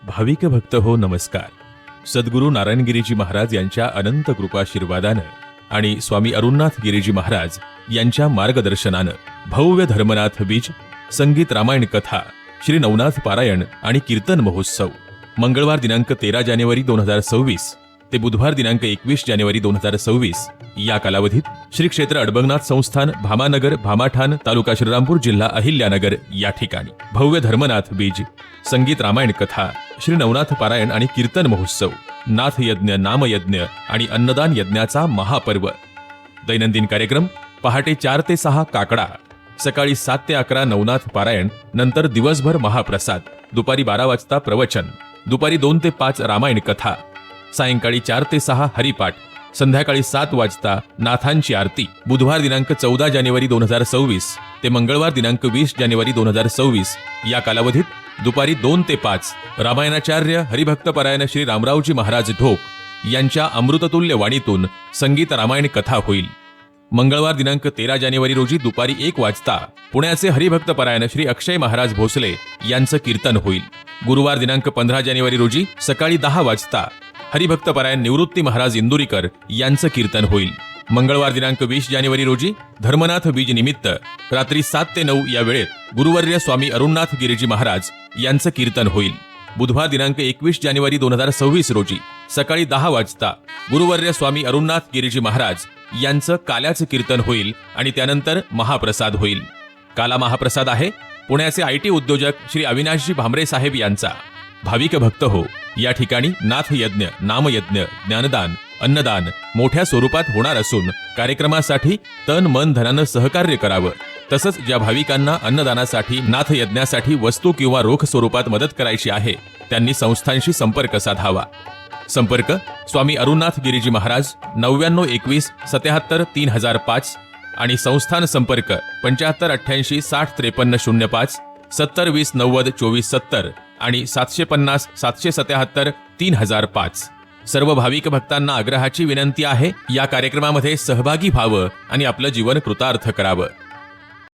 भाविक भक्त हो नमस्कार. सद्गुरू नारायणगिरीजी महाराज यांच्या अनंत कृपाशीर्वादानं आणि स्वामी अरुणनाथ गिरीजी महाराज यांच्या मार्गदर्शनानं भव्य धर्मनाथ बीज संगीत रामायण कथा श्री नवनाथ पारायण आणि कीर्तन महोत्सव मंगळवार दिनांक 13 जानेवारी 2026 ते बुधवार दिनांक 21 जानेवारी 2026 या कालावधीत श्री क्षेत्र अडबंगनाथ संस्थान भामानगर भामाठाण तालुका श्रीरामपूर जिल्हा अहिल्यानगर या ठिकाणी भव्य धर्मनाथ बीज संगीत रामायण कथा श्री नवनाथ पारायण आणि कीर्तन महोत्सव नाथ यज्ञ नामयज्ञ आणि अन्नदान यज्ञाचा महापर्व. दैनंदिन कार्यक्रम पहाटे 4 ते 6 काकडा, सकाळी 7 ते 11 नवनाथ पारायण, नंतर दिवसभर महाप्रसाद, दुपारी 12 वाजता प्रवचन, दुपारी 2 ते 5 रामायण कथा, सायंकाळी 4 ते 6 हरिपाठ, संध्याकाळी 7 वाजता नाथांची आरती. बुधवार दिनांक 14 जानेवारी 2026 ते मंगळवार दिनांक 20 जानेवारी 2026 या कालावधीत दुपारी 2 ते 5 रामायणाचार्य हरिभक्तपरायण श्री रामरावजी महाराज ढोक यांच्या अमृततुल्य वाणीतून संगीत रामायण कथा होईल. मंगळवार दिनांक 13 जानेवारी रोजी दुपारी 1 वाजता पुण्याचे हरिभक्तपरायण श्री अक्षय महाराज भोसले यांचं कीर्तन होईल. गुरुवार दिनांक 15 जानेवारी रोजी सकाळी 10 वाजता हरिभक्तपरायण निवृत्ती महाराज इंदुरीकर यांचं कीर्तन होईल. मंगळवार दिनांक 20 जानेवारी रोजी धर्मनाथ बीज निमित्त रात्री 7 ते 9 या वेळेत गुरुवर्य स्वामी अरुणनाथ गिरीजी महाराज यांचं कीर्तन होईल. बुधवार दिनांक 21 जानेवारी 2026 रोजी सकाळी 10 वाजता गुरुवर्य स्वामी अरुणनाथ गिरीजी महाराज यांचं काल्याचं कीर्तन होईल आणि त्यानंतर महाप्रसाद होईल. काला महाप्रसाद आहे पुण्याचे IT उद्योजक श्री अविनाशजी भामरे साहेब यांचा. भाविक भक्त हो, या ठिकाणी नाथ यज्ञ नामयज्ञ ज्ञानदान अन्नदान मोठ्या स्वरूपात होणार असून कार्यक्रमासाठी तन मन धनानं सहकार्य करावं. तसंच ज्या भाविकांना अन्नदानासाठी नाथ यज्ञासाठी वस्तू किंवा रोख स्वरूपात मदत करायची आहे त्यांनी संस्थांशी संपर्क साधावा. संपर्क स्वामी अरुणनाथ गिरीजी महाराज 9921 77 3005 आणि संस्थान संपर्क 75 88 60 53 05 70 20 90 24 70 आणि 750 777 3005. सर्व भाविक भक्तांना आग्रहाची विनंती आहे, या कार्यक्रमामध्ये सहभागी व्हावं आणि आपलं जीवन कृतार्थ करावं.